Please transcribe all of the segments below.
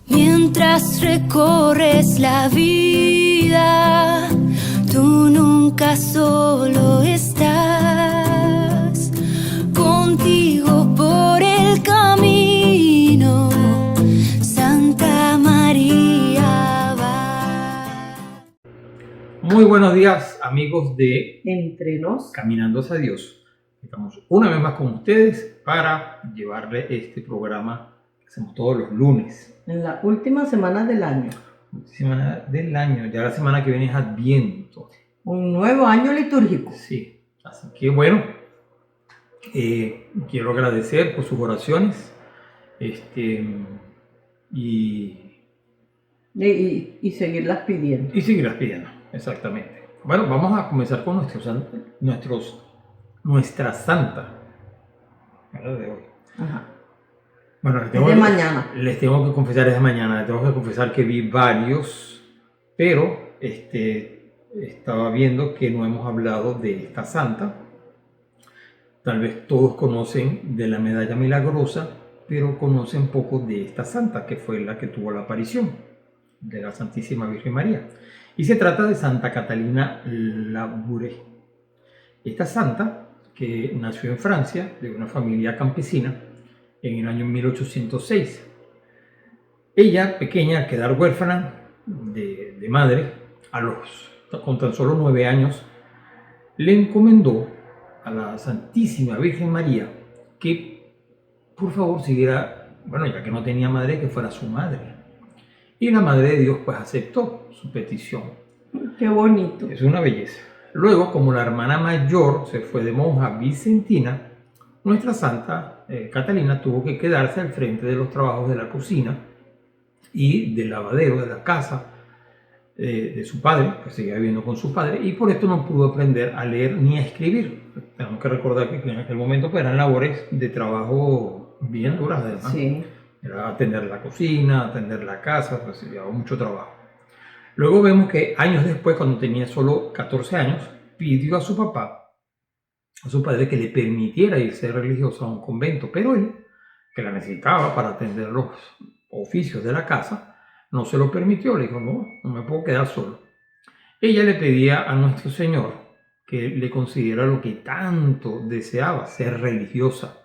Mientras recorres la vida, tú nunca solo estás. Contigo por el camino, Santa María va. Muy buenos días, amigos de Entre Nos. Caminando hacia Dios. Estamos una vez más con ustedes para llevarle este programa que hacemos todos los lunes. En la última semana del año. Semana del año, ya la semana que viene es Adviento. Un nuevo año litúrgico. Sí, así que bueno, quiero agradecer por sus oraciones y seguirlas pidiendo. seguirlas pidiendo, exactamente. Bueno, vamos a comenzar con nuestra santa, ¿verdad? De hoy. Ajá. Bueno, les tengo que confesar desde mañana, les tengo que confesar que vi varios, pero estaba viendo que no hemos hablado de esta santa. Tal vez todos conocen de la medalla milagrosa, pero conocen poco de esta santa, que fue la que tuvo la aparición de la Santísima Virgen María. Y se trata de Santa Catalina Labouré. Esta santa, que nació en Francia, de una familia campesina, en el año 1806. Ella, pequeña, al quedar huérfana de madre, con tan solo 9 años, le encomendó a la Santísima Virgen María que por favor siguiera, bueno, ya que no tenía madre, que fuera su madre. Y la Madre de Dios pues aceptó su petición. Qué bonito. Es una belleza. Luego, como la hermana mayor se fue de monja vicentina, nuestra santa Catalina tuvo que quedarse al frente de los trabajos de la cocina y del lavadero de la casa de su padre, que seguía viviendo con su padre, y por esto no pudo aprender a leer ni a escribir. Tenemos que recordar que en aquel momento pues, eran labores de trabajo bien duras, además. Sí. Era atender la cocina, atender la casa, pues llevaba mucho trabajo. Luego vemos que años después, cuando tenía solo 14 años, pidió a su papá, a su padre, que le permitiera irse religioso a un convento, pero él, que la necesitaba para atender los oficios de la casa, no se lo permitió. Le dijo, no me puedo quedar solo. Ella le pedía a nuestro Señor que le concediera lo que tanto deseaba, ser religiosa.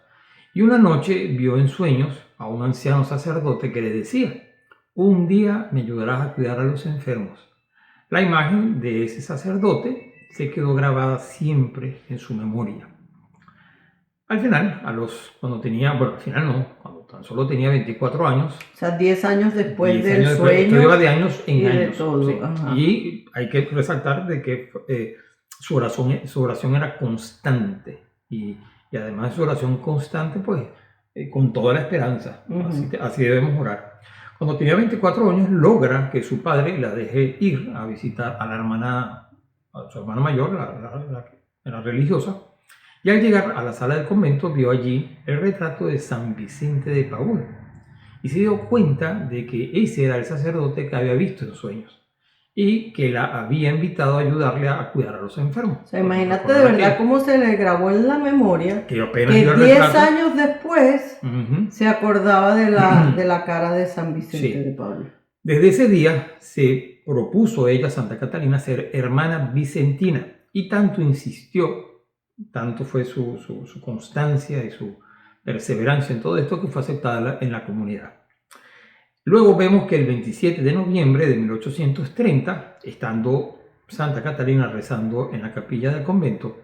Y una noche vio en sueños a un anciano sacerdote que le decía, un día me ayudarás a cuidar a los enfermos. La imagen de ese sacerdote se quedó grabada siempre en su memoria. Al final, cuando tan solo tenía 24 años. O sea, 10 años después del sueño. Esto lleva de años en años. De todo. Sí. Y hay que resaltar de que su oración era constante. Y además de su oración constante, pues, con toda la esperanza. Así debemos orar. Cuando tenía 24 años, logra que su padre la deje ir a visitar a su hermana mayor, la religiosa, y al llegar a la sala del convento vio allí el retrato de San Vicente de Paúl y se dio cuenta de que ese era el sacerdote que había visto en sueños y que la había invitado a ayudarle a cuidar a los enfermos. O sea, imagínate de verdad cómo se le grabó en la memoria que apenas que vio el 10 retrato, años después se acordaba de la cara de San Vicente de Paúl. Desde ese día se propuso ella, Santa Catalina, ser hermana vicentina y tanto insistió, tanto fue su constancia y su perseverancia en todo esto, que fue aceptada en la comunidad. Luego vemos que el 27 de noviembre de 1830, estando Santa Catalina rezando en la capilla del convento,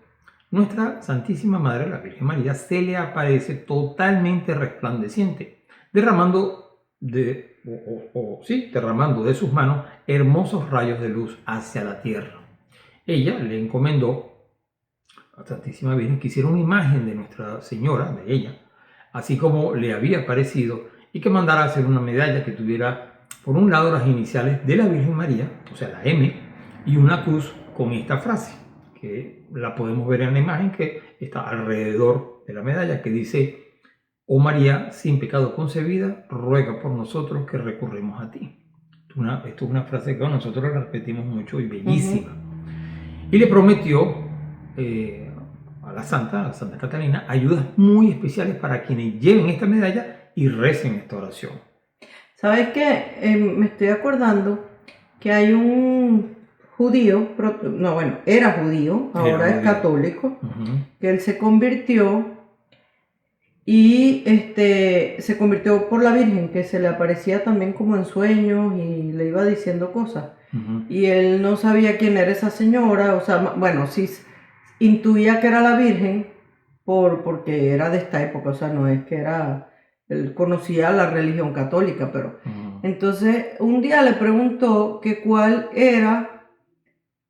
nuestra Santísima Madre, la Virgen María, se le aparece totalmente resplandeciente, derramando de sus manos hermosos rayos de luz hacia la tierra. Ella le encomendó a la Santísima Virgen que hiciera una imagen de Nuestra Señora, de ella, así como le había aparecido, y que mandara a hacer una medalla que tuviera por un lado las iniciales de la Virgen María, o sea la M, y una cruz con esta frase, que la podemos ver en la imagen que está alrededor de la medalla, que dice: oh María, sin pecado concebida, ruega por nosotros que recurrimos a ti. Esto es una frase que nosotros la repetimos mucho y bellísima. Y le prometió a la Santa Catalina, ayudas muy especiales para quienes lleven esta medalla y recen esta oración. ¿Sabes qué? Me estoy acordando que hay un judío, no, bueno, era judío, ahora es católico, que él se convirtió y se convirtió por la Virgen, que se le aparecía también como en sueños y le iba diciendo cosas. Y él no sabía quién era esa señora, o sea, bueno, sí intuía que era la Virgen porque era de esta época, o sea, no es que era, él conocía la religión católica, pero entonces un día le preguntó que cuál era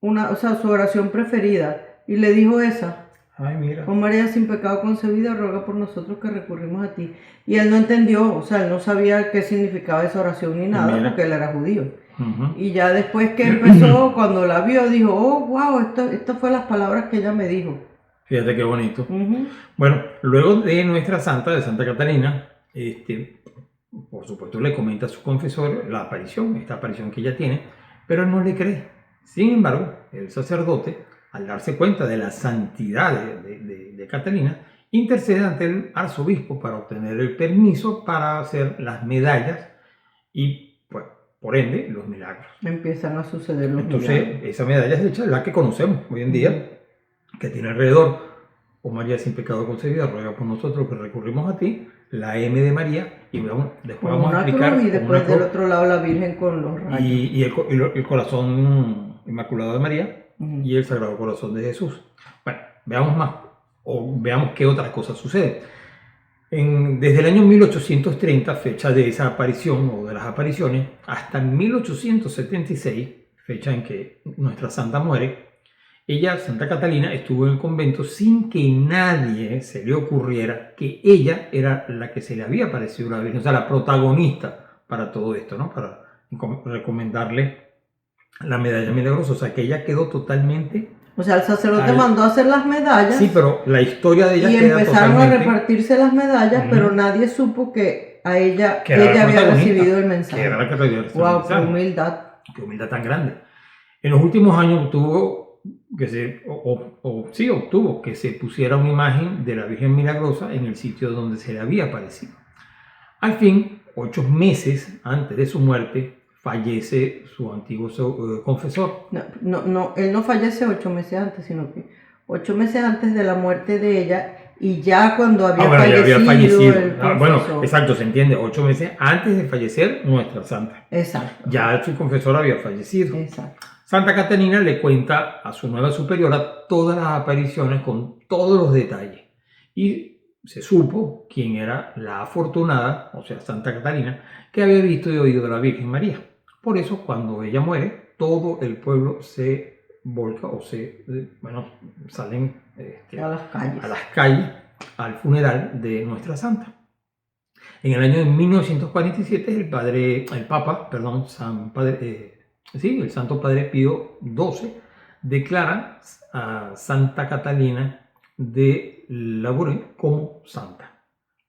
su oración preferida y le dijo esa. Ay, mira. Oh María sin pecado concebida, ruega por nosotros que recurrimos a ti. Y él no entendió, o sea, él no sabía qué significaba esa oración ni nada, porque él era judío. Y ya después que empezó, cuando la vio, dijo, oh, wow, esto fue las palabras que ella me dijo. Fíjate qué bonito. Bueno, luego de nuestra santa, de Santa Catalina, por supuesto le comenta a su confesor la aparición, esta aparición que ella tiene, pero él no le cree. Sin embargo, el sacerdote, al darse cuenta de la santidad de Catalina, intercede ante el arzobispo para obtener el permiso para hacer las medallas y, pues, por ende, los milagros. Empiezan a suceder los milagros. Entonces, esa medalla es hecha, la que conocemos hoy en día, que tiene alrededor, oh María sin pecado concebida, ruega por nosotros que recurrimos a ti, la M de María, y después vamos a explicar. Y después del otro lado la Virgen con los rayos. Y el corazón inmaculado de María. Y el Sagrado Corazón de Jesús. Bueno, veamos más, o veamos qué otras cosas suceden. Desde el año 1830, fecha de esa aparición o de las apariciones, hasta 1876, fecha en que nuestra santa muere, ella, Santa Catalina, estuvo en el convento sin que nadie se le ocurriera que ella era la que se le había aparecido a la Virgen, o sea, la protagonista para todo esto, ¿no? Para recomendarle la medalla milagrosa, o sea que ella quedó totalmente... O sea, el sacerdote mandó a hacer las medallas. Sí, pero la historia de ella y empezaron a repartirse las medallas, pero nadie supo que ella había recibido el mensaje. Que era la que había recibido el mensaje. Qué humildad. Qué humildad tan grande. En los últimos años obtuvo que se pusiera una imagen de la Virgen Milagrosa en el sitio donde se le había aparecido. Al fin, 8 meses antes de su muerte, fallece su antiguo confesor. No, él no fallece 8 meses antes, sino que 8 meses antes de la muerte de ella, y ya cuando había fallecido el confesor. Bueno, exacto, se entiende, 8 meses antes de fallecer nuestra santa. Exacto. Ya su confesor había fallecido. Exacto. Santa Catalina le cuenta a su nueva superiora todas las apariciones con todos los detalles. Y se supo quién era la afortunada, o sea, Santa Catalina, que había visto y oído de la Virgen María. Por eso, cuando ella muere, todo el pueblo se volca salen a las calles al funeral de nuestra santa. En el año de 1947, el Santo Padre Pío XII declara a Santa Catalina de Labouré como santa.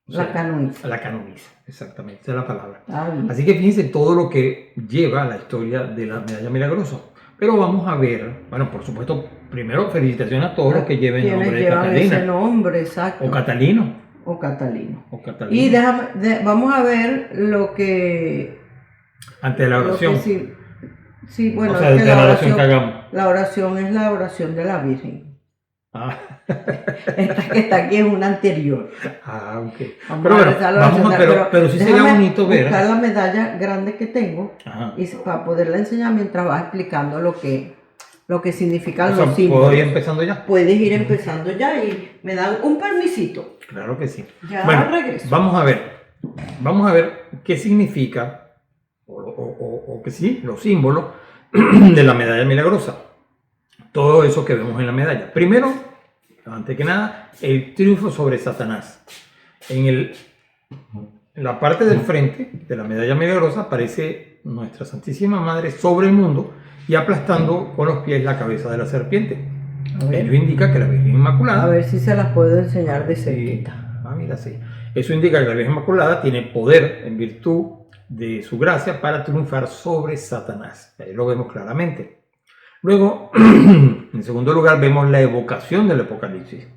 La canoniza. La canoniza, exactamente, esa es la palabra. Así que fíjense todo lo que lleva la historia de la medalla milagrosa. Pero vamos a ver, bueno, por supuesto, primero felicitaciones a todos los que lleven el nombre de Catalina. Ese nombre, exacto. O Catalino. O Catalino. Y vamos a ver lo que... Antes de la oración. Sí, bueno, o sea, es que la oración que hagamos. La oración es la oración de la Virgen. Esta que está aquí es una anterior. Ok. Pero sí sería bonito ver. Buscar la medalla grande que tengo y para poderla enseñar mientras vas explicando lo que significan los símbolos. ¿Puedo ir empezando ya? Puedes ir empezando ya y me dan un permisito. Claro que sí. Ya regreso. Vamos a ver qué significa o que sí, los símbolos de la medalla milagrosa. Todo eso que vemos en la medalla. Primero, antes que nada, el triunfo sobre Satanás. En la parte del frente de la medalla milagrosa aparece nuestra Santísima Madre sobre el mundo y aplastando con los pies la cabeza de la serpiente. Ello indica que la Virgen Inmaculada... A ver si se las puedo enseñar de cerquita. Mira, sí. Eso indica que la Virgen Inmaculada tiene poder en virtud de su gracia para triunfar sobre Satanás. Ahí lo vemos claramente. Luego, en segundo lugar, vemos la evocación del Apocalipsis.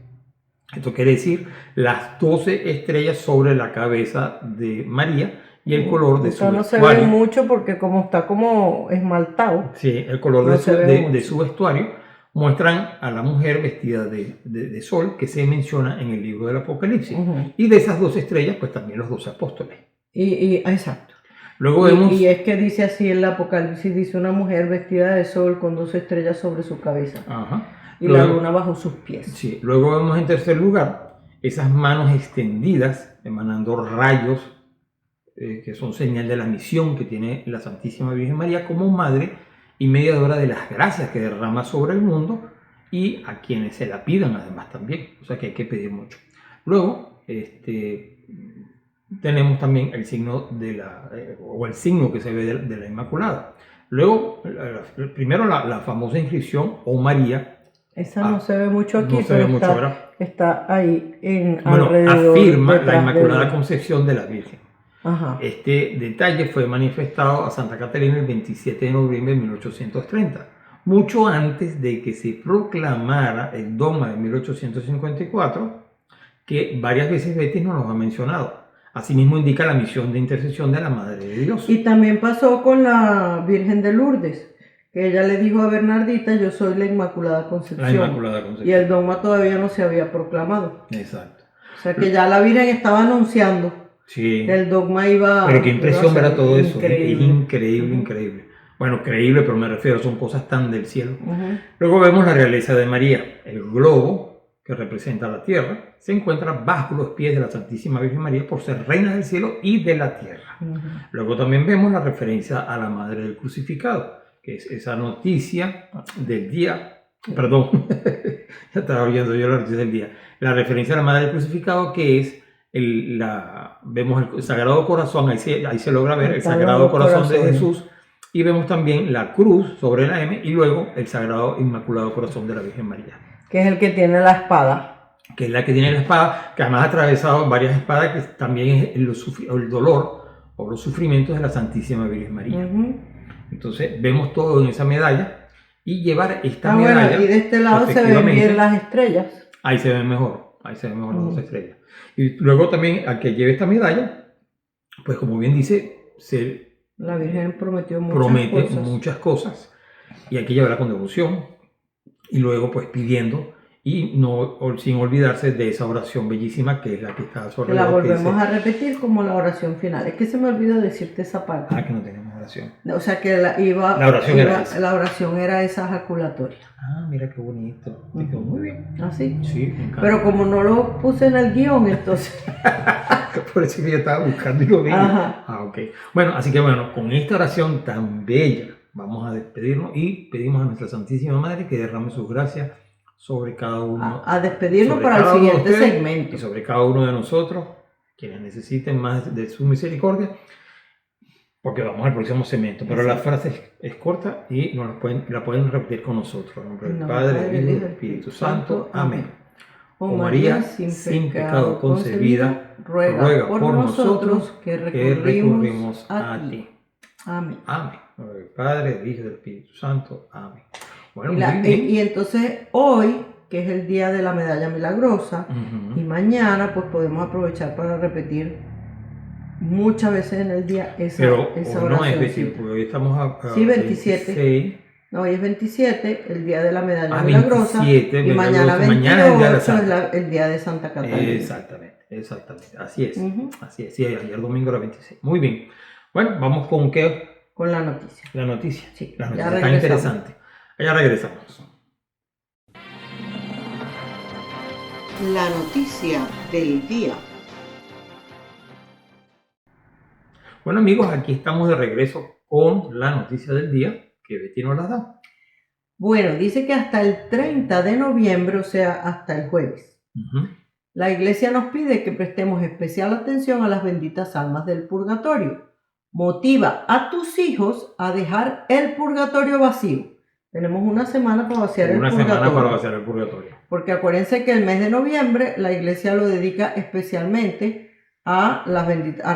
Esto quiere decir las 12 estrellas sobre la cabeza de María y el color de su no se ve vestuario. mucho porque como está como esmaltado. Sí, el color No de, se ve de mucho. su vestuario muestran a la mujer vestida de sol que se menciona en el libro del Apocalipsis. Ujú. Y de esas 12 estrellas, pues también los 12 apóstoles. Exacto. Luego vemos... Y es que dice así en el Apocalipsis, dice una mujer vestida de sol con 12 estrellas sobre su cabeza Ajá. y la Luego- luna bajo sus pies. Sí, luego vemos en tercer lugar esas manos extendidas emanando rayos que son señal de la misión que tiene la Santísima Virgen María como madre y mediadora de las gracias que derrama sobre el mundo y a quienes se la pidan además también, o sea que hay que pedir mucho. Luego tenemos también el signo o el signo que se ve de la Inmaculada. Luego, primero la famosa inscripción O María. Esa no se ve mucho aquí, No se ve pero mucho, ¿verdad? está ahí Bueno, alrededor. afirma la detrás Inmaculada del- Concepción de la Virgen. Ajá. Este detalle fue manifestado a Santa Catalina el 27 de noviembre de 1830, mucho antes de que se proclamara el dogma de 1854, que varias veces Betis nos lo ha mencionado. Asimismo indica la misión de intercesión de la Madre de Dios. Y también pasó con la Virgen de Lourdes, que ella le dijo a Bernardita, yo soy la Inmaculada Concepción. La Inmaculada Concepción. Y el dogma todavía no se había proclamado. Exacto. O sea que ya la Virgen estaba anunciando Sí. que el dogma iba... Pero qué impresión ver a todo eso. Increíble. Es increíble, increíble. Bueno, creíble, pero me refiero, son cosas tan del cielo. Ujú. Luego vemos la realeza de María. El globo, que representa la tierra, se encuentra bajo los pies de la Santísima Virgen María por ser reina del cielo y de la tierra. Ujú. Luego también vemos la referencia a la Madre del Crucificado, que es esa noticia del día, perdón, ya estaba oyendo yo la noticia del día, la referencia a la Madre del Crucificado, que es vemos el Sagrado Corazón, ahí se logra ver el Sagrado Corazón de Jesús, y vemos también la cruz sobre la M, y luego el Sagrado Inmaculado Corazón de la Virgen María, Que es el que tiene la espada. que es la que tiene la espada, que además ha atravesado varias espadas, que también es el dolor o los sufrimientos de la Santísima Virgen María. Ujú. Entonces vemos todo en esa medalla y llevar esta Bueno, medalla. y de este lado se ven efectivamente, bien las estrellas. Ahí se ven mejor las dos estrellas. Y luego también al que lleve esta medalla, pues como bien dice, se La Virgen prometió muchas promete cosas. muchas cosas y hay que llevarla con devoción y luego pues pidiendo y no sin olvidarse de esa oración bellísima que es la que está a su Que la alrededor, que volvemos dice, a repetir como la oración final. Es que se me olvidó decirte esa parte. que no tenemos oración. O sea que la oración era esa ejaculatoria. Mira qué bonito. Te quedó muy bien. Así. Sí, me encanta. Pero como no lo puse en el guión, entonces. Por eso que yo estaba buscando y lo vi. Ajá. Ok. Bueno, así que bueno, con esta oración tan bella vamos a despedirnos y pedimos a nuestra Santísima Madre que derrame sus gracias sobre cada uno. A despedirnos sobre para el cada uno de siguiente ustedes segmento. Y sobre cada uno de nosotros, quienes necesiten más de su misericordia, porque vamos al próximo segmento. Pero la frase es corta y la pueden repetir con nosotros. En nombre del Padre, del Hijo y del Espíritu Santo. Amén. Oh María, sin pecado concebida, ruega por nosotros que recurrimos a ti. Amén. Amén. En nombre del Padre, del Hijo y del Espíritu Santo. Amén. Bueno, Y, muy bien. y entonces hoy, que es el día de la medalla milagrosa, y mañana pues podemos aprovechar para repetir muchas veces en el día esa Pero esa hoy no es oración. 21, porque hoy estamos a Sí, 27. 26. No, hoy es 27, el día de la medalla 27, milagrosa, y mañana milagrosa, 28 mañana es el día de es Santa. el día de Santa Catalina. Exactamente. Así es. Ujú. Así es. Sí, ayer domingo era 26. Muy bien. Bueno, vamos con qué. Con la noticia. La noticia. Sí, La ya noticia tan regresamos. interesante. Allá regresamos. La noticia del día. Bueno amigos, aquí estamos de regreso con la noticia del día que Betty nos la da. Bueno, dice que hasta el 30 de noviembre, o sea, hasta el jueves, la iglesia nos pide que prestemos especial atención a las benditas almas del purgatorio. Motiva a tus hijos a dejar el purgatorio vacío. Tenemos una semana para vaciar el purgatorio. Una semana para vaciar el purgatorio. Porque acuérdense que el mes de noviembre la iglesia lo dedica especialmente a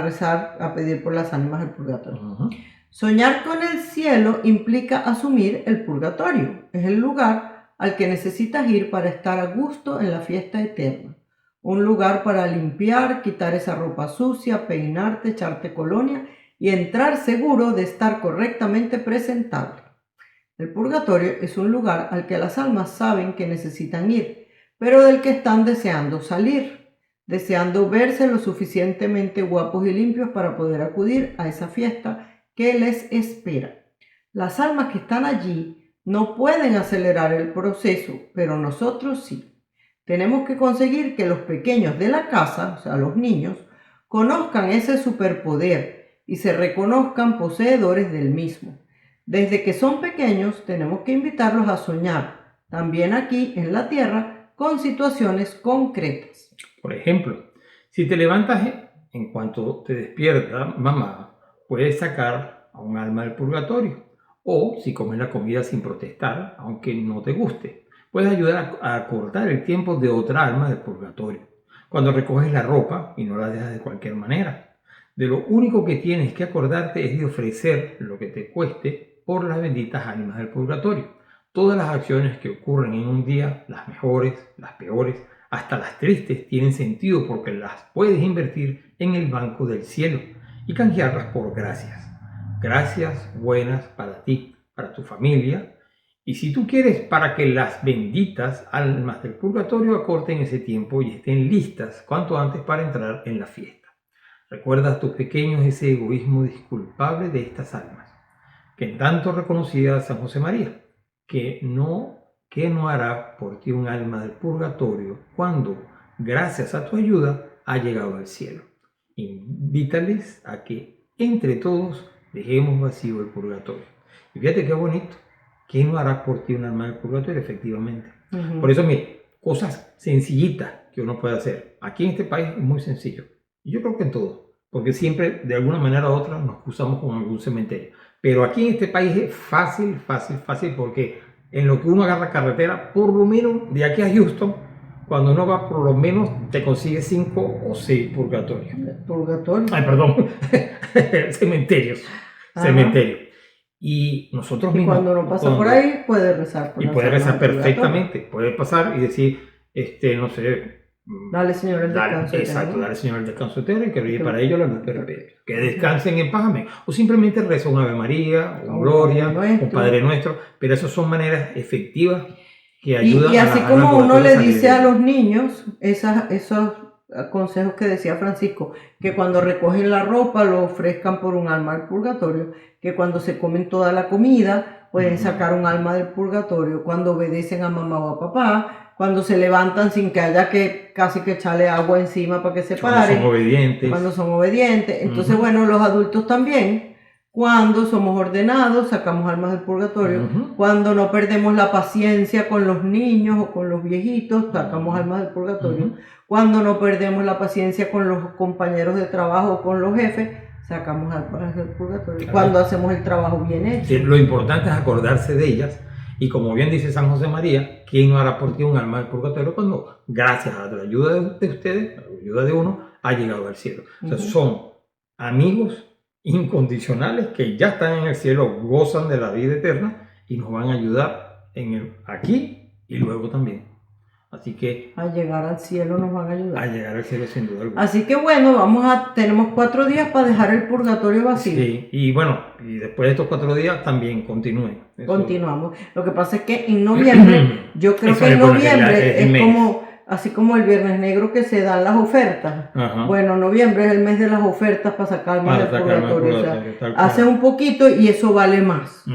rezar, a pedir por las ánimas del purgatorio. Soñar con el cielo implica asumir el purgatorio. Es el lugar al que necesitas ir para estar a gusto en la fiesta eterna. un lugar para limpiar, quitar esa ropa sucia, peinarte, echarte colonia y entrar seguro de estar correctamente presentable. El purgatorio es un lugar al que las almas saben que necesitan ir, pero del que están deseando salir, deseando verse lo suficientemente guapos y limpios para poder acudir a esa fiesta que les espera. Las almas que están allí no pueden acelerar el proceso, pero nosotros sí. Tenemos que conseguir que los pequeños de la casa, o sea, los niños, conozcan ese superpoder y se reconozcan poseedores del mismo. Desde que son pequeños tenemos que invitarlos a soñar, también aquí en la tierra, con situaciones concretas. Por ejemplo, si te levantas en cuanto te despierta mamá, puedes sacar a un alma del purgatorio. O si comes la comida sin protestar, aunque no te guste, puedes ayudar a acortar el tiempo de otra alma del purgatorio. Cuando recoges la ropa y no la dejas de cualquier manera. De lo único que tienes que acordarte es de ofrecer lo que te cueste por las benditas ánimas del purgatorio. Todas las acciones que ocurren en un día, las mejores, las peores, hasta las tristes, tienen sentido porque las puedes invertir en el banco del cielo y canjearlas por gracias. Gracias buenas para ti, para tu familia. Y si tú quieres, para que las benditas almas del purgatorio acorten ese tiempo y estén listas cuanto antes para entrar en la fiesta. Recuerda a tus pequeños ese egoísmo disculpable de estas almas, que en tanto reconocía a San José María, que no hará por ti un alma del purgatorio cuando, gracias a tu ayuda, ha llegado al cielo. Invítales a que entre todos dejemos vacío el purgatorio. Y fíjate qué bonito. ¿Quién no hará por ti un alma del purgatorio? Efectivamente. Por eso, mire, cosas sencillitas que uno puede hacer. Aquí en este país es muy sencillo. Y yo creo que en todo. Porque siempre, de alguna manera u otra, nos cruzamos con algún cementerio. Pero aquí en este país es fácil, porque en lo que uno agarra carretera, por lo menos de aquí a Houston, cuando uno va, por lo menos te consigue 5 o 6 purgatorios. ¿Purgatorio? Ay, perdón. Cementerios. Y nosotros mismos. Cuando uno pasa por ahí, puede rezar. Y puede rezar perfectamente. Puede pasar y decir, no sé. Dale, Señor, el descanso. Exacto, dale, Señor, el descanso eterno y que brille para ellos la luz perpetua. Que descansen en paz, amén. O simplemente reza un Ave María, un Gloria, un Padre Nuestro. Pero esas son maneras efectivas que ayudan y así como uno le dice a los niños esos consejos que decía Francisco, que cuando recogen la ropa lo ofrezcan por un alma del purgatorio, que cuando se comen toda la comida pueden sacar un alma del purgatorio, cuando obedecen a mamá o a papá, cuando se levantan sin que haya que casi que echarle agua encima para que se paren, cuando son obedientes. Entonces, bueno, los adultos también, cuando somos ordenados, sacamos almas del purgatorio. Cuando no perdemos la paciencia con los niños o con los viejitos, sacamos almas del purgatorio. Cuando no perdemos la paciencia con los compañeros de trabajo o con los jefes, sacamos almas del purgatorio. Cuando hacemos el trabajo bien hecho. Sí, lo importante es acordarse de ellas. Y como bien dice San José María, ¿quién no hará por ti un alma del purgatorio cuando, gracias a la ayuda de ustedes, a la ayuda de uno, ha llegado al cielo? O sea, son amigos incondicionales que ya están en el cielo, gozan de la vida eterna y nos van a ayudar aquí y luego también. Así que al llegar al cielo nos van a ayudar. A llegar al cielo sin duda alguna. Así que bueno, tenemos 4 días para dejar el purgatorio vacío. Sí, y bueno, y después de estos 4 días también continúen. Continuamos. Lo que pasa es que en noviembre, yo creo que en noviembre es como, así como el Viernes Negro que se dan las ofertas. Bueno, noviembre es el mes de las ofertas para sacar más del purgatorio. O sea, hace un poquito y eso vale más.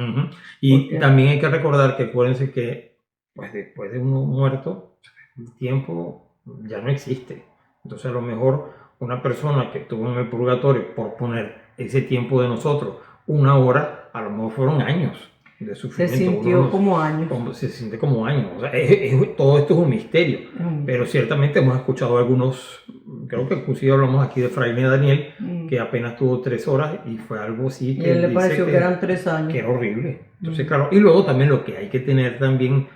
Y también hay que recordar que acuérdense que pues después de uno muerto, el tiempo ya no existe. Entonces a lo mejor una persona que estuvo en el purgatorio, por poner ese tiempo de nosotros, 1 hora, a lo mejor fueron años de sufrimiento. Se sintió como años. Se siente como años. O sea, todo esto es un misterio. Pero ciertamente hemos escuchado algunos, creo que inclusive hablamos aquí de Fraile Daniel, que apenas tuvo 3 horas y fue algo así que y él le pareció que eran 3 años. Que era horrible. Entonces, claro, y luego también lo que hay que tener también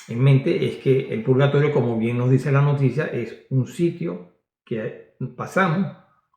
en mente es que el purgatorio, como bien nos dice la noticia, es un sitio que pasamos,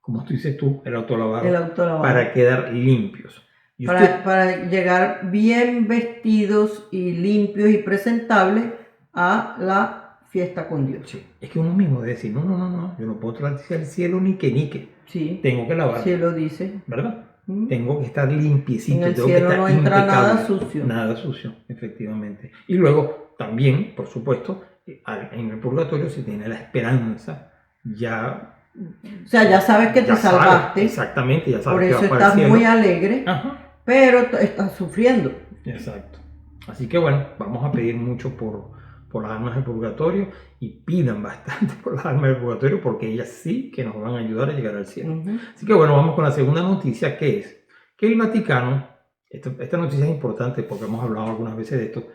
como tú dices tú, el autolavado, para quedar limpios. Para llegar bien vestidos y limpios y presentables a la fiesta con Dios. Sí. Es que uno mismo debe decir, no, yo no puedo tratar el cielo ni que. Sí. Tengo que lavar. El cielo dice. ¿Verdad? Tengo que estar limpiecito. En el tengo cielo que estar no entra impecable. nada sucio. Nada sucio, efectivamente. Y luego también, por supuesto, en el purgatorio se tiene la esperanza, ya... O sea, ya sabes que te salvaste. Exactamente, ya sabes por que eso vas para el estás cielo. muy alegre, Ajá. pero estás sufriendo. Exacto. Así que bueno, vamos a pedir mucho por las almas del purgatorio y pidan bastante por las almas del purgatorio porque ellas sí que nos van a ayudar a llegar al cielo. Así que bueno, vamos con la segunda noticia, que es que el Vaticano, esta noticia es importante porque hemos hablado algunas veces de esto,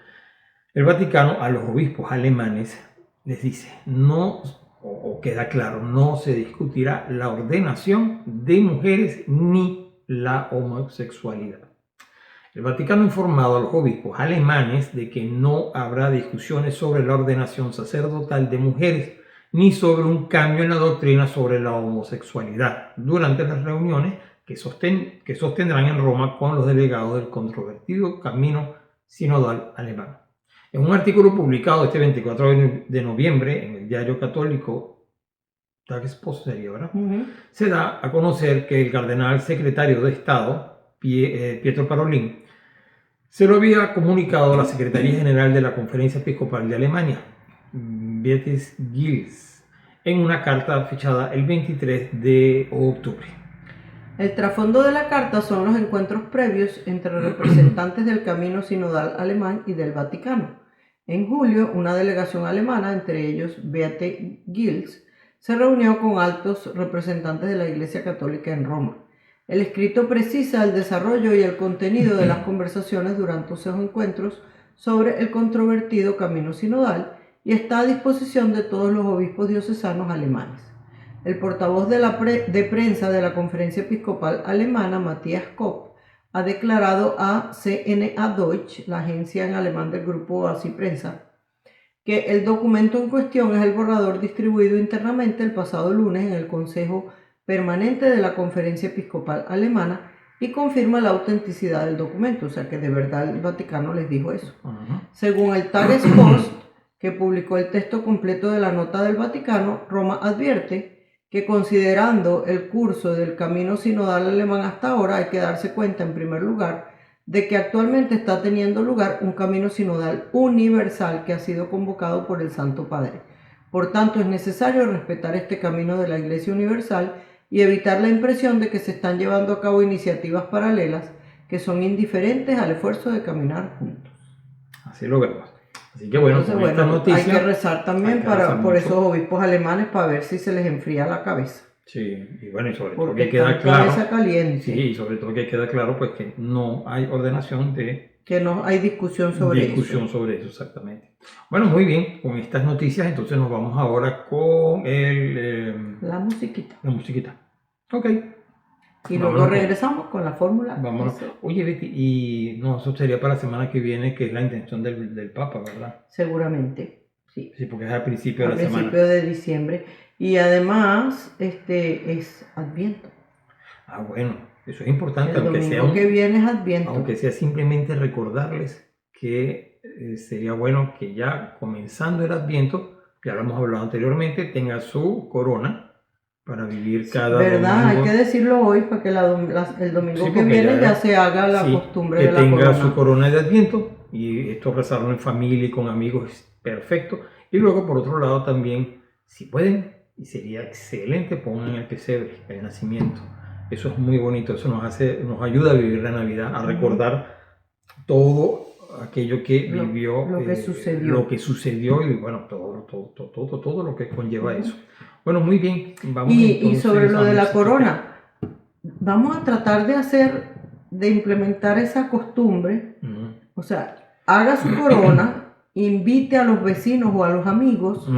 el Vaticano a los obispos alemanes les dice, o queda claro, no se discutirá la ordenación de mujeres ni la homosexualidad. El Vaticano ha informado a los obispos alemanes de que no habrá discusiones sobre la ordenación sacerdotal de mujeres ni sobre un cambio en la doctrina sobre la homosexualidad durante las reuniones que sostendrán en Roma con los delegados del controvertido camino sinodal alemán. En un artículo publicado este 24 de noviembre en el diario católico Tagespost, ¿verdad? Se da a conocer que el cardenal secretario de Estado, Pietro Parolin, se lo había comunicado a la Secretaría General de la Conferencia Episcopal de Alemania, Beatrice Gils, en una carta fechada el 23 de octubre. El trasfondo de la carta son los encuentros previos entre representantes del camino sinodal alemán y del Vaticano. En julio, una delegación alemana, entre ellos Beate Gils, se reunió con altos representantes de la Iglesia Católica en Roma. El escrito precisa el desarrollo y el contenido de las conversaciones durante esos encuentros sobre el controvertido camino sinodal y está a disposición de todos los obispos diocesanos alemanes. El portavoz de prensa de la Conferencia Episcopal Alemana, Matthias Kopp, ha declarado a CNA Deutsch, la agencia en alemán del grupo Así Prensa, que el documento en cuestión es el borrador distribuido internamente el pasado lunes en el Consejo Permanente de la Conferencia Episcopal Alemana y confirma la autenticidad del documento, o sea que de verdad el Vaticano les dijo eso. Según el Tagespost, que publicó el texto completo de la nota del Vaticano, Roma advierte que considerando el curso del camino sinodal alemán hasta ahora, hay que darse cuenta en primer lugar de que actualmente está teniendo lugar un camino sinodal universal que ha sido convocado por el Santo Padre. Por tanto, es necesario respetar este camino de la Iglesia Universal y evitar la impresión de que se están llevando a cabo iniciativas paralelas que son indiferentes al esfuerzo de caminar juntos. Así lo vemos. Así que bueno, entonces, con esta noticia, hay que rezar también por esos obispos alemanes para ver si se les enfría la cabeza. Sí, y bueno, y sobre todo porque que queda claro, cabeza caliente. sí, y sobre todo que queda claro pues que no hay ordenación de... Que no hay discusión sobre eso, exactamente. Bueno, muy bien, con estas noticias entonces nos vamos ahora con la musiquita. La musiquita. Ok. Y luego regresamos con la fórmula. Vámonos. Oye, Betty, y no, eso sería para la semana que viene, que es la intención del Papa, ¿verdad? Seguramente, sí. Sí, porque es al principio de la semana. Al principio de diciembre. Y además, es Adviento. Ah, bueno. Eso es importante, el domingo que viene es Adviento. Aunque sea simplemente recordarles que sería bueno que ya comenzando el Adviento, ya lo hemos hablado anteriormente, tenga su corona para vivir cada domingo. ¿Verdad? Hay que decirlo hoy para que el domingo que viene ya se haga la costumbre de la corona. Que tenga su corona de Adviento y esto rezarlo en familia y con amigos es perfecto. Y luego por otro lado también, si pueden, y sería excelente, pongan el pesebre, el nacimiento. Eso es muy bonito, eso nos ayuda a vivir la Navidad, a recordar todo aquello que vivió, lo que sucedió y bueno, todo lo que conlleva eso. Bueno, muy bien. Vamos y sobre lo de la corona, vamos a tratar de implementar esa costumbre, o sea, haga su corona, invite a los vecinos o a los amigos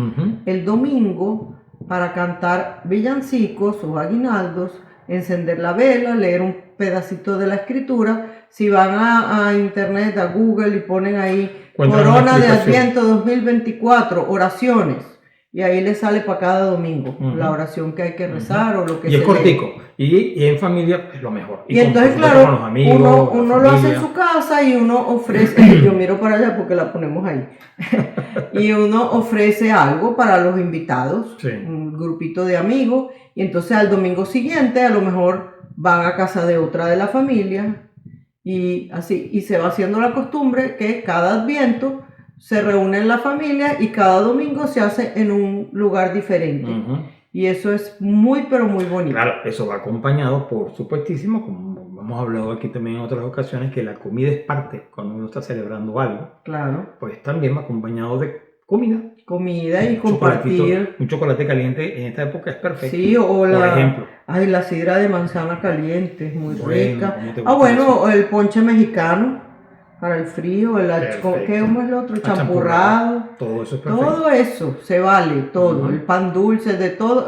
el domingo para cantar villancicos o aguinaldos, encender la vela, leer un pedacito de la escritura. Si van a internet, a Google y ponen ahí Corona de Adviento 2024, oraciones, y ahí le sale para cada domingo la oración que hay que rezar o lo que y se es cortico, y en familia es lo mejor. Y entonces, con claro, los amigos, uno lo hace en su casa y uno ofrece, yo miro para allá porque la ponemos ahí, y uno ofrece algo para los invitados, Sí. un grupito de amigos, y entonces al domingo siguiente a lo mejor van a casa de otra de la familia, y así, y se va haciendo la costumbre que cada Adviento se reúnen la familia y cada domingo se hace en un lugar diferente. Y eso es muy, pero muy bonito. Claro, eso va acompañado, por supuestísimo, como hemos hablado aquí también en otras ocasiones, que la comida es parte cuando uno está celebrando algo. Claro. Pues también va acompañado de comida. Comida y compartir. Un chocolate caliente en esta época es perfecto. Sí, o por ejemplo. Ay, la sidra de manzana caliente, es muy rica. ¿Cómo bueno, el ponche mexicano para el frío, ¿cómo es lo otro? Champurrado. Todo eso es perfecto. Todo eso se vale, todo. El pan dulce, de todo.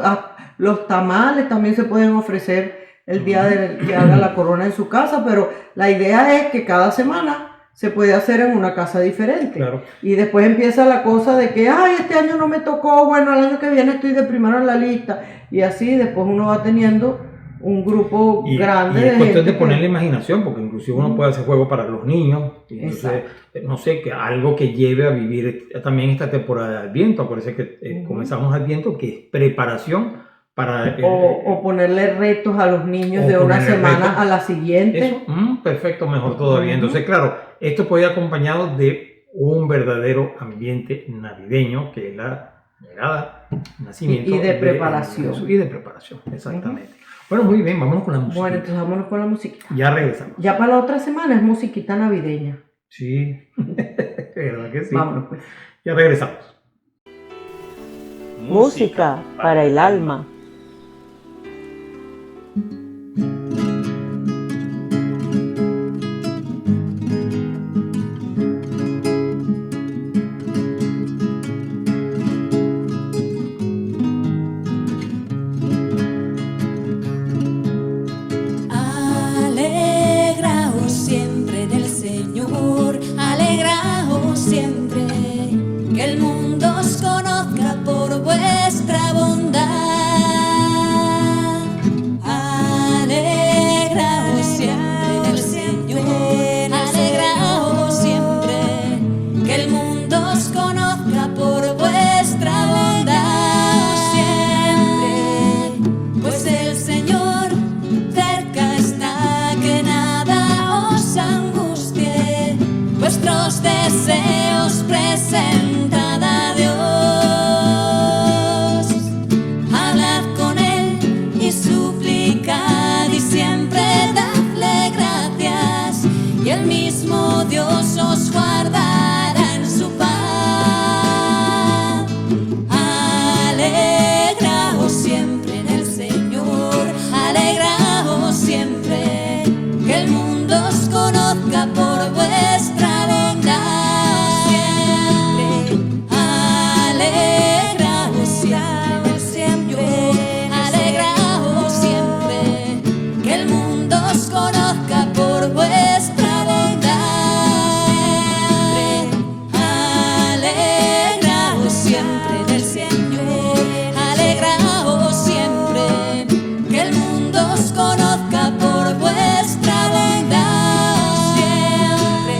Los tamales también se pueden ofrecer el día que haga la corona en su casa, pero la idea es que cada semana se puede hacer en una casa diferente. Claro. Y después empieza la cosa de que, ay, este año no me tocó, bueno, el año que viene estoy de primero en la lista. Y así después uno va teniendo un grupo grande y es cuestión de gente ponerle imaginación, porque inclusive uno puede hacer juegos para los niños. Entonces, no sé, que algo que lleve a vivir también esta temporada de Adviento. Acuérdense que comenzamos Adviento, que es preparación para... o ponerle retos a los niños de una semana a la siguiente. Eso, perfecto, mejor todavía. Entonces, claro, esto puede ir acompañado de un verdadero ambiente navideño, que es la llegada, nacimiento. Y de preparación. Y de preparación, exactamente. Bueno, muy bien, vámonos con la música. Bueno, entonces vámonos con la musiquita. Ya regresamos. Ya para la otra semana es musiquita navideña. Sí, verdad que sí. Vámonos pues. Ya regresamos. Música para el alma. Alegraos siempre en el Señor, alegraos siempre, que el mundo os conozca por vuestra bondad. Alegraos siempre en el Señor, alegraos siempre, que el mundo os conozca por vuestra bondad. Siempre, pues el Señor cerca está, que nada os angustie, vuestros deseos presentad a Dios. Hablad con Él y suplicad y siempre dadle gracias, y el mismo Dios os guardará en su paz. Alegraos siempre en el Señor, alegraos siempre, que el mundo os conozca por vuestra bondad. Siempre, alegraos siempre, siempre, alegraos siempre, que el mundo os conozca por vuestra bondad. Siempre, alegraos siempre en el Señor, alegraos siempre, que el mundo os conozca por vuestra bondad. Siempre,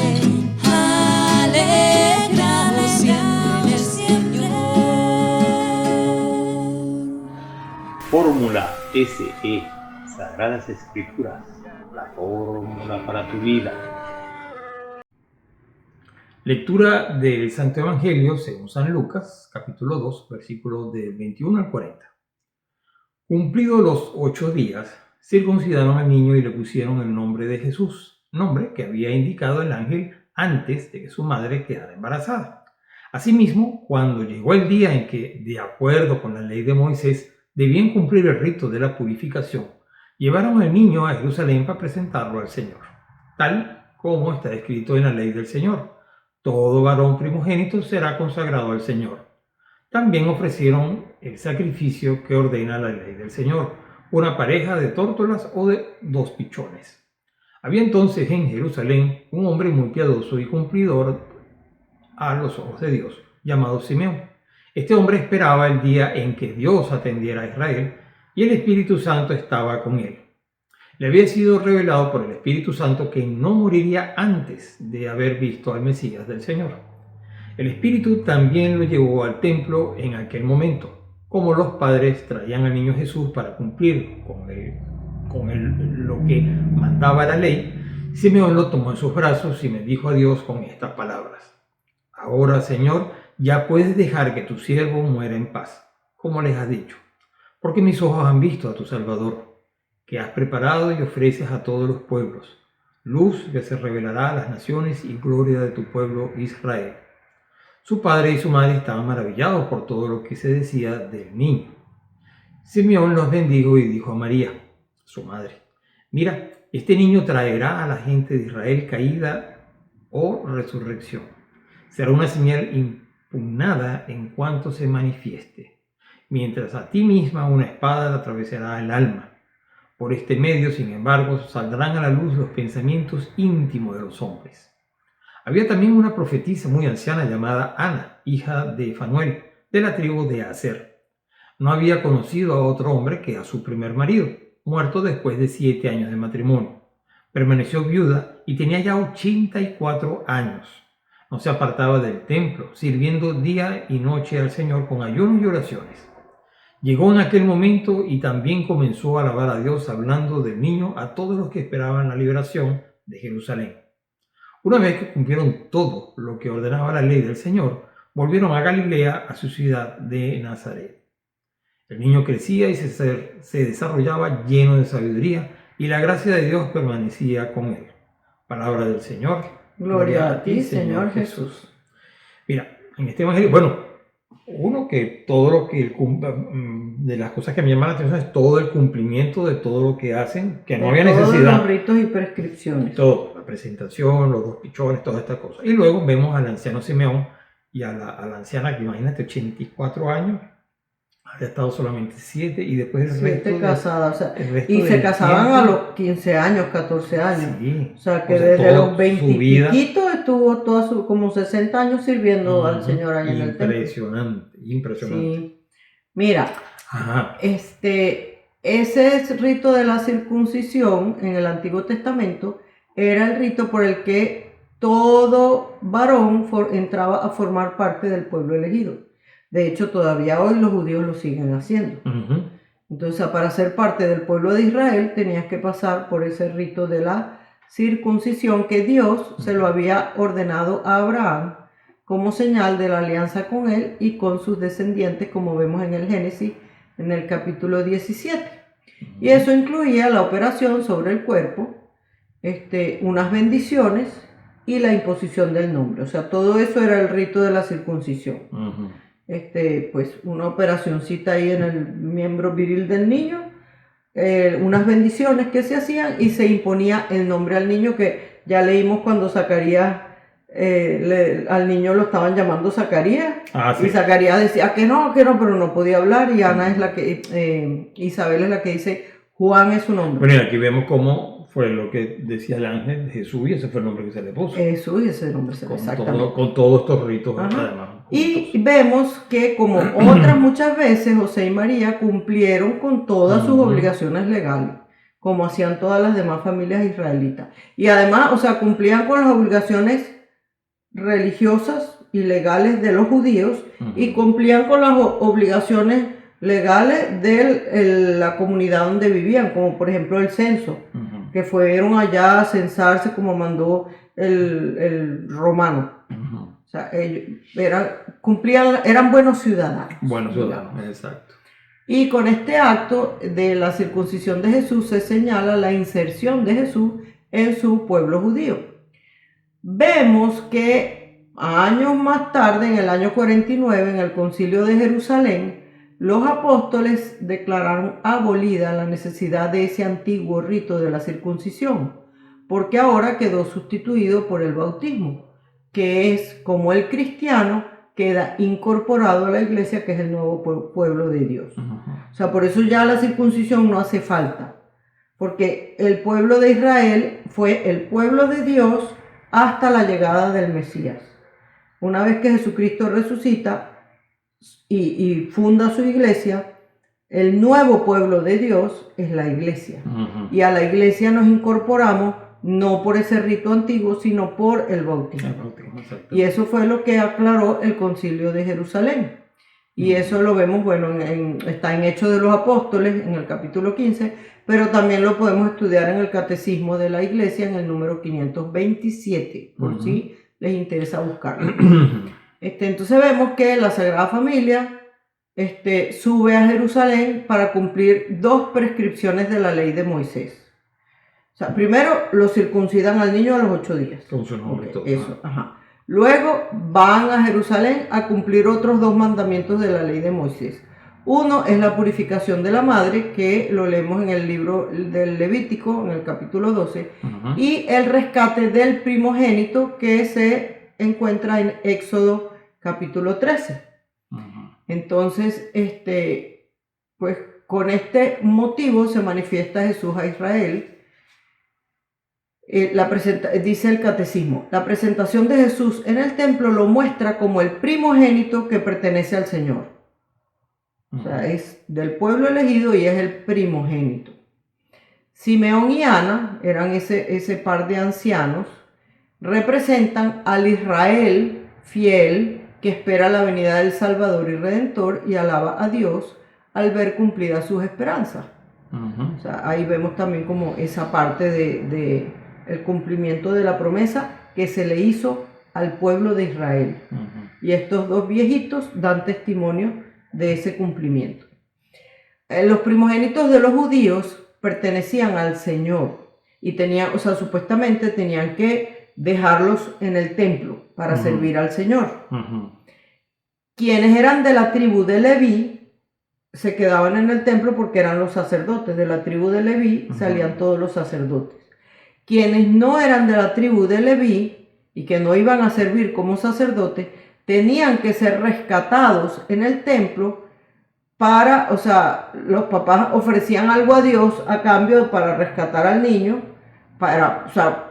alegraos siempre en el Señor. Fórmula SE, Sagradas Escrituras, la fórmula para tu vida. Lectura del Santo Evangelio según San Lucas, capítulo 2, versículos del 21 al 40. Cumplidos los 8 días, circuncidaron al niño y le pusieron el nombre de Jesús, nombre que había indicado el ángel antes de que su madre quedara embarazada. Asimismo, cuando llegó el día en que, de acuerdo con la ley de Moisés, debían cumplir el rito de la purificación, llevaron al niño a Jerusalén para presentarlo al Señor, tal como está escrito en la ley del Señor. Todo varón primogénito será consagrado al Señor. También ofrecieron el sacrificio que ordena la ley del Señor, una pareja de tórtolas o de 2 pichones. Había entonces en Jerusalén un hombre muy piadoso y cumplidor a los ojos de Dios, llamado Simeón. Este hombre esperaba el día en que Dios atendiera a Israel y el Espíritu Santo estaba con él. Le había sido revelado por el Espíritu Santo que no moriría antes de haber visto al Mesías del Señor. El Espíritu también lo llevó al templo en aquel momento. Como los padres traían al niño Jesús para cumplir con lo que mandaba la ley, Simeón lo tomó en sus brazos y bendijo a Dios con estas palabras: Ahora, Señor, ya puedes dejar que tu siervo muera en paz, como les has dicho, porque mis ojos han visto a tu Salvador, que has preparado y ofreces a todos los pueblos, luz que se revelará a las naciones y gloria de tu pueblo Israel. Su padre y su madre estaban maravillados por todo lo que se decía del niño. Simeón los bendijo y dijo a María, su madre: Mira, este niño traerá a la gente de Israel caída o resurrección. Será una señal impugnada en cuanto se manifieste, mientras a ti misma una espada te atravesará el alma. Por este medio, sin embargo, saldrán a la luz los pensamientos íntimos de los hombres. Había también una profetisa muy anciana llamada Ana, hija de Fanuel, de la tribu de Aser. No había conocido a otro hombre que a su primer marido, muerto después de 7 años de matrimonio. Permaneció viuda y tenía ya 84 años. No se apartaba del templo, sirviendo día y noche al Señor con ayunos y oraciones. Llegó en aquel momento y también comenzó a alabar a Dios, hablando del niño a todos los que esperaban la liberación de Jerusalén. Una vez que cumplieron todo lo que ordenaba la ley del Señor, volvieron a Galilea, a su ciudad de Nazaret. El niño crecía y se desarrollaba lleno de sabiduría, y la gracia de Dios permanecía con él. Palabra del Señor. Gloria a ti, Señor Jesús. Mira, en este evangelio, uno que todo lo que de las cosas que me llaman la atención es todo el cumplimiento de todo lo que hacen, que no había necesidad. Todos los ritos y prescripciones. Todo, la presentación, los 2 pichones, todas estas cosas. Y luego vemos al anciano Simeón y a la anciana que, imagínate, 84 años, había estado solamente 7 y después el 7 resto casadas, o sea, resto y se del casaban tiempo. a los 15 años, 14 años. Sí. O sea, que O sea, desde toda los 20 su vida. y piquito estuvo toda como 60 años sirviendo al Señor ahí en el templo. Impresionante. Sí. Mira, Ajá. ese rito de la circuncisión en el Antiguo Testamento era el rito por el que todo varón entraba a formar parte del pueblo elegido. De hecho, todavía hoy los judíos lo siguen haciendo. Uh-huh. Entonces, para ser parte del pueblo de Israel, tenías que pasar por ese rito de la circuncisión que Dios se lo había ordenado a Abraham como señal de la alianza con él y con sus descendientes, como vemos en el Génesis, en el capítulo 17. Y eso incluía la operación sobre el cuerpo, unas bendiciones y la imposición del nombre. O sea, todo eso era el rito de la circuncisión. Uh-huh. Pues una operacioncita ahí en el miembro viril del niño, unas bendiciones que se hacían y se imponía el nombre al niño, que ya leímos cuando Zacarías, al niño lo estaban llamando Zacarías, sí. Y Zacarías decía que no, pero no podía hablar, y Ana es la que, Isabel es la que dice, Juan es su nombre. Bueno, y aquí vemos cómo fue lo que decía el ángel, Jesús, y ese fue el nombre que se le puso. Jesús, y ese nombre se le puso, exactamente. Con todos estos ritos, además. Y vemos que, como otras muchas veces, José y María cumplieron con todas sus obligaciones legales, como hacían todas las demás familias israelitas. Y además, o sea, cumplían con las obligaciones religiosas y legales de los judíos, y cumplían con las obligaciones legales de la comunidad donde vivían, como por ejemplo el censo, que fueron allá a censarse como mandó el romano. O sea, ellos eran buenos ciudadanos. Buenos ciudadanos, exacto. Y con este acto de la circuncisión de Jesús se señala la inserción de Jesús en su pueblo judío. Vemos que años más tarde, en el año 49, en el Concilio de Jerusalén, los apóstoles declararon abolida la necesidad de ese antiguo rito de la circuncisión, porque ahora quedó sustituido por el bautismo, que es como el cristiano queda incorporado a la iglesia, que es el nuevo pueblo de Dios. O sea, por eso ya la circuncisión no hace falta, porque el pueblo de Israel fue el pueblo de Dios hasta la llegada del Mesías. Una vez que Jesucristo resucita, y funda su iglesia, el nuevo pueblo de Dios es la iglesia. Y a la iglesia nos incorporamos no por ese rito antiguo, sino por el bautismo. Y eso fue lo que aclaró el Concilio de Jerusalén. Y eso lo vemos, bueno, está en Hechos de los Apóstoles, en el capítulo 15, pero también lo podemos estudiar en el Catecismo de la Iglesia, en el número 527, por si les interesa buscarlo. Entonces vemos que la Sagrada Familia sube a Jerusalén para cumplir 2 prescripciones de la ley de Moisés. O sea, primero lo circuncidan al niño a los 8 días. Con su nombre y todo. Eso, ajá. Luego van a Jerusalén a cumplir otros 2 mandamientos de la ley de Moisés. Uno es la purificación de la madre, que lo leemos en el libro del Levítico, en el capítulo 12, y el rescate del primogénito, que se encuentra en Éxodo capítulo 13. Entonces, pues con este motivo se manifiesta Jesús a Israel. Dice el Catecismo, la presentación de Jesús en el templo lo muestra como el primogénito que pertenece al Señor. O sea, es del pueblo elegido y es el primogénito. Simeón y Ana, eran ese par de ancianos, representan al Israel fiel que espera la venida del Salvador y Redentor y alaba a Dios al ver cumplidas sus esperanzas. O sea, ahí vemos también como esa parte de el cumplimiento de la promesa que se le hizo al pueblo de Israel. Y estos 2 viejitos dan testimonio de ese cumplimiento. Los primogénitos de los judíos pertenecían al Señor y tenían, o sea, supuestamente tenían que dejarlos en el templo para servir al Señor. Quienes eran de la tribu de Leví se quedaban en el templo porque eran los sacerdotes. De la tribu de Leví salían todos los sacerdotes. Quienes no eran de la tribu de Leví y que no iban a servir como sacerdotes, tenían que ser rescatados en el templo para, o sea, los papás ofrecían algo a Dios a cambio para rescatar al niño, para, o sea,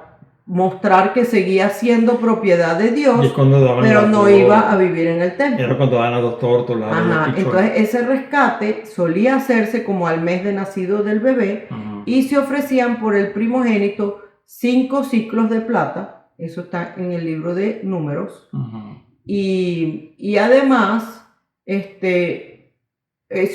mostrar que seguía siendo propiedad de Dios, pero no iba a vivir en el templo. Era cuando daban las 2 tórtolas. Entonces ese rescate solía hacerse como al mes de nacido del bebé y se ofrecían por el primogénito 5 ciclos de plata. Eso está en el libro de Números. Y además se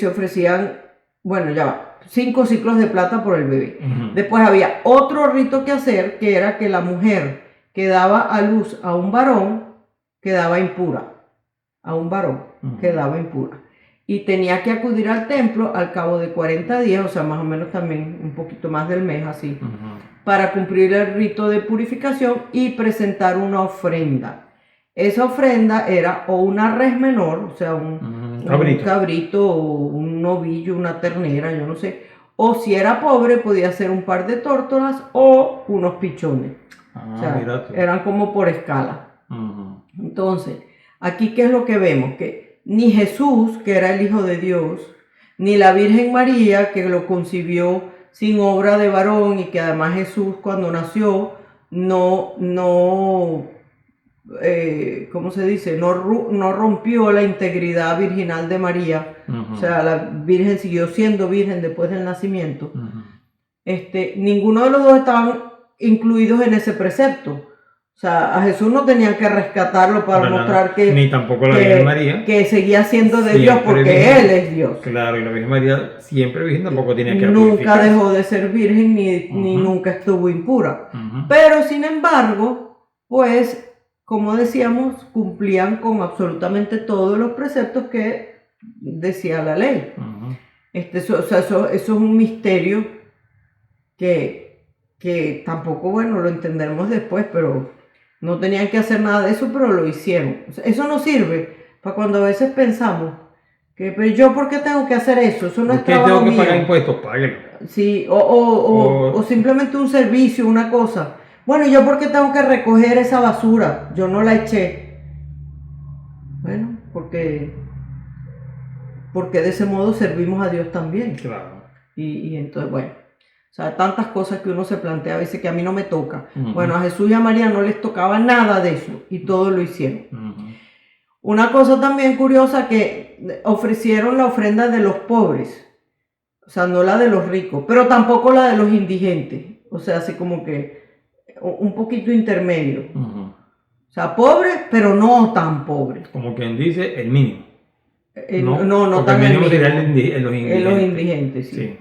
ofrecían, bueno, ya va, 5 ciclos de plata por el bebé. Después había otro rito que hacer, que era que la mujer que daba a luz a un varón quedaba impura. A un varón quedaba impura. Y tenía que acudir al templo al cabo de 40 días, o sea, más o menos también un poquito más del mes, así, para cumplir el rito de purificación y presentar una ofrenda. Esa ofrenda era o una res menor, o sea, un cabrito o un novillo, una ternera, yo no sé. O si era pobre, podía ser un par de tórtolas o unos pichones. O sea, eran como por escala. Entonces, aquí, ¿qué es lo que vemos? Que ni Jesús, que era el Hijo de Dios, ni la Virgen María, que lo concibió sin obra de varón, y que además Jesús cuando nació ¿cómo se dice? No rompió la integridad virginal de María. O sea, la Virgen siguió siendo virgen después del nacimiento. Ninguno de los 2 estaban incluidos en ese precepto. O sea, a Jesús no tenían que rescatarlo para mostrar que, ni tampoco la Virgen María, que seguía siendo de Dios porque virgen. Él es Dios. Claro, y la Virgen María siempre virgen tampoco tenía que nunca dejó de ser virgen ni nunca estuvo impura. Pero sin embargo, pues, como decíamos, cumplían con absolutamente todos los preceptos que decía la ley. Eso es un misterio que tampoco, bueno, lo entenderemos después, pero no tenían que hacer nada de eso, pero lo hicieron. O sea, eso nos sirve para cuando a veces pensamos que, pero yo, ¿por qué tengo que hacer eso? Eso no es trabajo mío. ¿Por qué tengo que pagar impuestos? Páguenlo. Sí, o simplemente un servicio, una cosa. Bueno, ¿yo por qué tengo que recoger esa basura? Yo no la eché. Bueno, porque de ese modo servimos a Dios también. Claro. Y entonces, bueno, o sea, tantas cosas que uno se plantea a veces que a mí no me toca. Bueno, a Jesús y a María no les tocaba nada de eso y todo lo hicieron. Una cosa también curiosa, que ofrecieron la ofrenda de los pobres, o sea, no la de los ricos, pero tampoco la de los indigentes, o sea, así como que un poquito intermedio. Ujú. O sea, pobre, pero no tan pobre. Como quien dice, el mínimo. No Porque tan el mínimo el sería mínimo. los indigentes. En los indigentes, sí. Sí.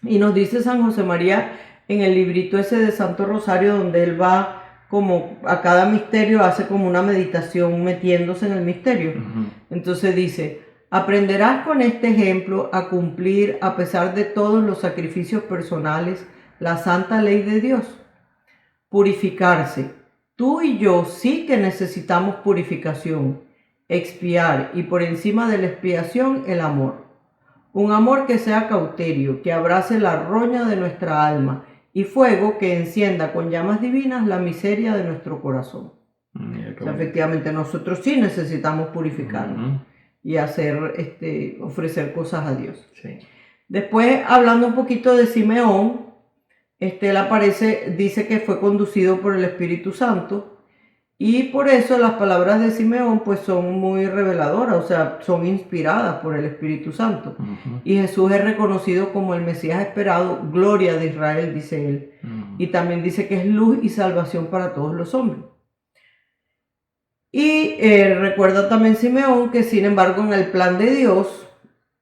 Y nos dice San José María en el librito ese de Santo Rosario, donde él va como a cada misterio, hace como una meditación metiéndose en el misterio. Ujú. Entonces dice: aprenderás con este ejemplo a cumplir, a pesar de todos los sacrificios personales, la santa ley de Dios. Purificarse. Tú y yo sí que necesitamos purificación, expiar, y por encima de la expiación, el amor. Un amor que sea cauterio, que abrace la roña de nuestra alma, y fuego que encienda con llamas divinas la miseria de nuestro corazón. Mira qué O sea, bonito. efectivamente, nosotros sí necesitamos purificarnos Ujú. y ofrecer cosas a Dios. Sí. Después, hablando un poquito de Simeón, él aparece, dice que fue conducido por el Espíritu Santo, y por eso las palabras de Simeón pues son muy reveladoras, o sea, son inspiradas por el Espíritu Santo. Ujú. Y Jesús es reconocido como el Mesías esperado, gloria de Israel, dice él. Ujú. Y también dice que es luz y salvación para todos los hombres. Y recuerda también Simeón que, sin embargo, en el plan de Dios,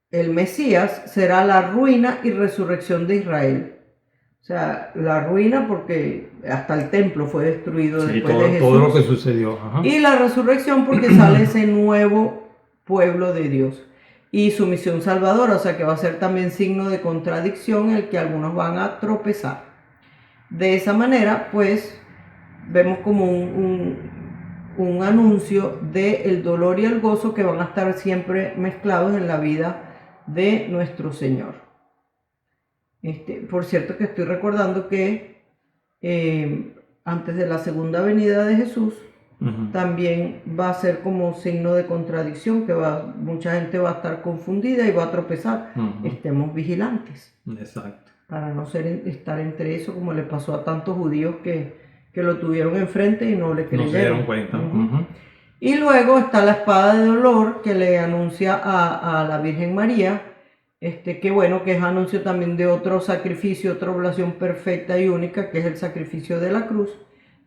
el Mesías será la ruina y resurrección de Israel. O sea, la ruina porque hasta el templo fue destruido Sí, después de Jesús. todo lo que sucedió. Ajá. Y la resurrección porque sale ese nuevo pueblo de Dios. Y su misión salvadora, o sea que va a ser también signo de contradicción, en el que algunos van a tropezar. De esa manera, pues, vemos como un anuncio del dolor y el gozo que van a estar siempre mezclados en la vida de nuestro Señor. Por cierto, que estoy recordando que antes de la segunda venida de Jesús, Ujú. también va a ser como signo de contradicción, que mucha gente va a estar confundida y va a tropezar. Ujú. Estemos vigilantes Exacto. para no estar entre eso, como le pasó a tantos judíos que lo tuvieron enfrente y no le creyeron. No se dieron cuenta. Ujú. Ujú. Y luego está la espada de dolor, que le anuncia a la Virgen María, que bueno, que es anuncio también de otro sacrificio, otra oblación perfecta y única, que es el sacrificio de la cruz,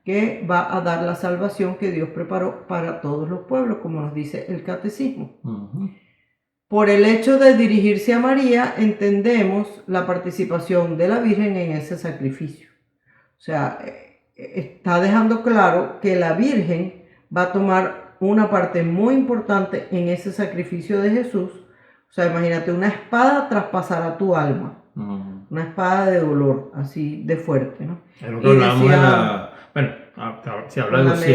que va a dar la salvación que Dios preparó para todos los pueblos, como nos dice el catecismo. Ujú. Por el hecho de dirigirse a María, entendemos la participación de la Virgen en ese sacrificio. O sea, está dejando claro que la Virgen va a tomar una parte muy importante en ese sacrificio de Jesús. O sea, imagínate, una espada traspasará tu alma. Ujú. Una espada de dolor, así de fuerte, ¿no? Es lo que Y hablábamos de decía- la... Bueno, se habla Con de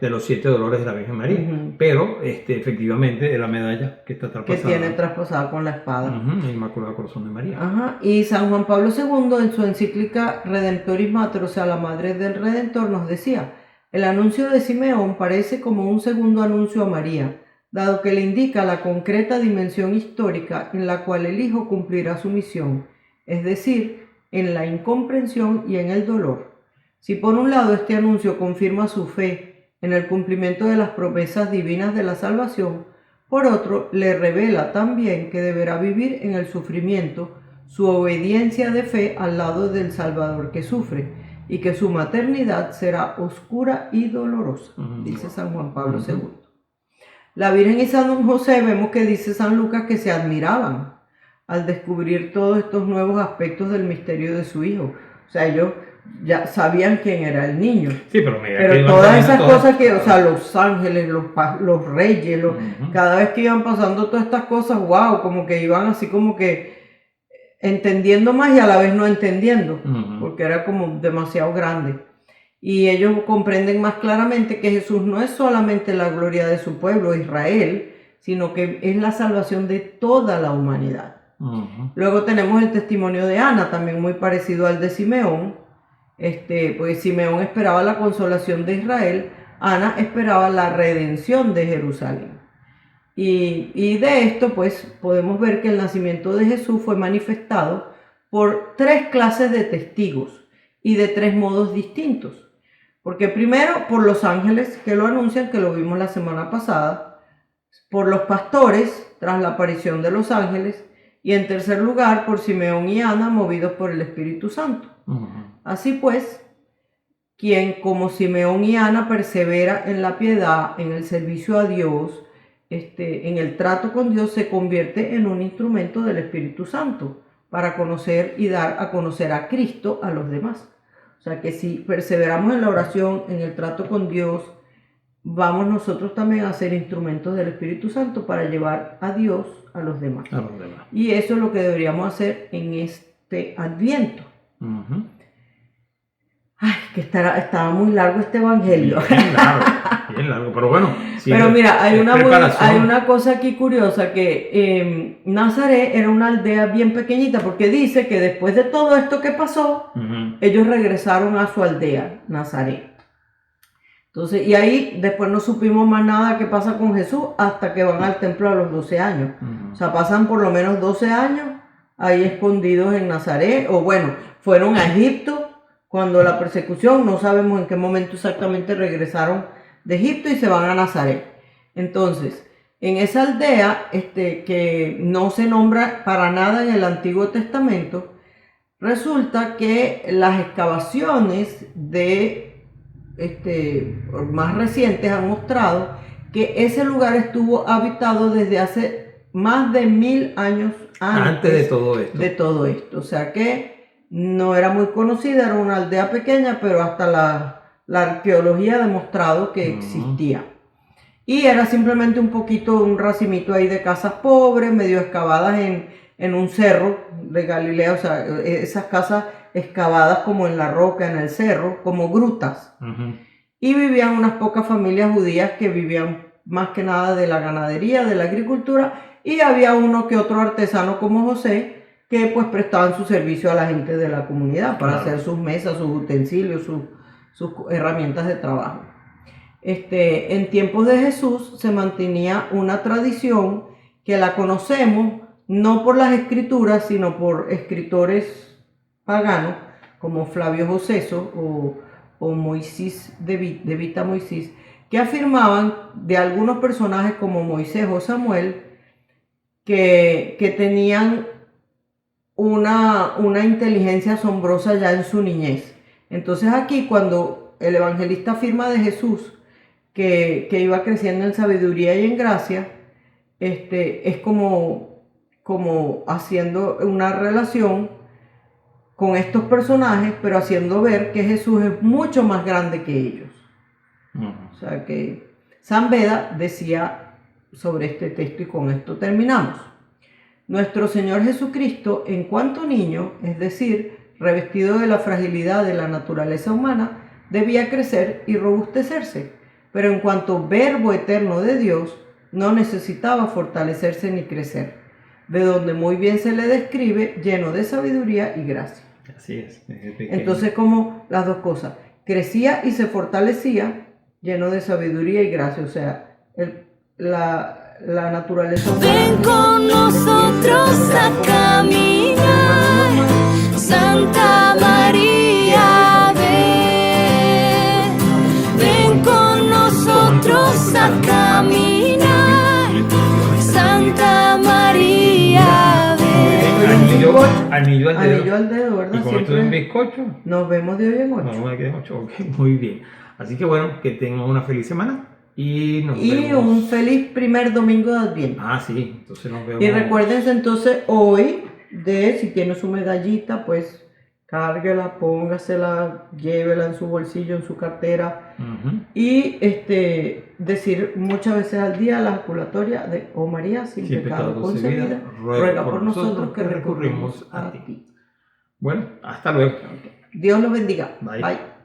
la los siete dolores de la Virgen María, Ujú. pero efectivamente de la medalla que está que traspasada. tiene traspasada con la espada. Ujú, el Inmaculado Corazón de María. Ajá. Y San Juan Pablo II, en su encíclica Redemptoris Mater, o sea, la Madre del Redentor, nos decía: el anuncio de Simeón parece como un segundo anuncio a María, dado que le indica la concreta dimensión histórica en la cual el Hijo cumplirá su misión, es decir, en la incomprensión y en el dolor. Si por un lado este anuncio confirma su fe en el cumplimiento de las promesas divinas de la salvación, por otro, le revela también que deberá vivir en el sufrimiento su obediencia de fe al lado del Salvador que sufre, y que su maternidad será oscura y dolorosa, dice San Juan Pablo II. La Virgen y San José, vemos que dice San Lucas, que se admiraban al descubrir todos estos nuevos aspectos del misterio de su Hijo. O sea, ellos ya sabían quién era el niño. Sí, pero mira, Pero todas esas cosas que, o sea, los ángeles, los reyes, cada vez que iban pasando todas estas cosas, wow, como que iban así como que entendiendo más y a la vez no entendiendo, porque era como demasiado grande. Y ellos comprenden más claramente que Jesús no es solamente la gloria de su pueblo, Israel, sino que es la salvación de toda la humanidad. Luego tenemos el testimonio de Ana, también muy parecido al de Simeón. Pues Simeón esperaba la consolación de Israel, Ana esperaba la redención de Jerusalén. Y de esto pues podemos ver que el nacimiento de Jesús fue manifestado por tres clases de testigos y de tres modos distintos. Porque primero por los ángeles que lo anuncian, que lo vimos la semana pasada, por los pastores, tras la aparición de los ángeles, y en tercer lugar, por Simeón y Ana, movidos por el Espíritu Santo. Así pues, quien como Simeón y Ana persevera en la piedad, en el servicio a Dios, en el trato con Dios, se convierte en un instrumento del Espíritu Santo para conocer y dar a conocer a Cristo a los demás. O sea que si perseveramos en la oración, en el trato con Dios, vamos nosotros también a ser instrumentos del Espíritu Santo para llevar a Dios a los demás. Y eso es lo que deberíamos hacer en este Adviento. Ay, que estaba muy largo este evangelio. Bien largo, pero bueno. Pero mira, hay una cosa aquí curiosa, que Nazaret era una aldea bien pequeñita, porque dice que después de todo esto que pasó, ellos regresaron a su aldea, Nazaret. Entonces, y ahí después no supimos más nada que pasa con Jesús hasta que van al templo a los 12 años. O sea, pasan por lo menos 12 años ahí escondidos en Nazaret, o bueno, fueron a Egipto cuando la persecución, no sabemos en qué momento exactamente regresaron de Egipto y se van a Nazaret. Entonces, en esa aldea, que no se nombra para nada en el Antiguo Testamento, resulta que las excavaciones más recientes han mostrado que ese lugar estuvo habitado desde hace más de 1000 años antes de todo esto. O sea que no era muy conocida, era una aldea pequeña, pero hasta la arqueología ha demostrado que existía. Y era simplemente un racimito ahí de casas pobres, medio excavadas en un cerro de Galilea, o sea, esas casas excavadas como en la roca, en el cerro, como grutas. Y vivían unas pocas familias judías que vivían más que nada de la ganadería, de la agricultura, y había uno que otro artesano como José, que pues prestaban su servicio a la gente de la comunidad para hacer sus mesas, sus utensilios, sus herramientas de trabajo. En tiempos de Jesús se mantenía una tradición que la conocemos no por las escrituras, sino por escritores paganos como Flavio Joseso o Moisés de Vita Moisés, que afirmaban de algunos personajes como Moisés o Samuel que tenían una inteligencia asombrosa ya en su niñez. Entonces aquí, cuando el evangelista afirma de Jesús que iba creciendo en sabiduría y en gracia, es como haciendo una relación con estos personajes, pero haciendo ver que Jesús es mucho más grande que ellos. O sea que San Beda decía sobre este texto, y con esto terminamos. Nuestro Señor Jesucristo, en cuanto niño, es decir, revestido de la fragilidad de la naturaleza humana, debía crecer y robustecerse, pero en cuanto verbo eterno de Dios, no necesitaba fortalecerse ni crecer, de donde muy bien se le describe lleno de sabiduría y gracia. Así es. Entonces, como las dos cosas, crecía y se fortalecía lleno de sabiduría y gracia, o sea, la naturaleza humana. Ven con nosotros a caminar, Santa María, ven con nosotros a caminar, Santa María, Anillo al dedo, ¿verdad? Y con esto de un bizcocho. Nos vemos de hoy en 8. Nos vemos de hoy en 8, ok, muy bien. Así que bueno, que tengan una feliz semana. Y vemos. Un feliz primer domingo de Adviento. Sí, entonces nos vemos. Y recuérdense entonces hoy si tiene su medallita, pues cárguela, póngasela, llévela en su bolsillo, en su cartera. Y decir muchas veces al día la ejaculatoria de Oh María, sin pecado concebida, ruega por nosotros que recurrimos a ti. Bueno, hasta luego. Dios los bendiga. Bye.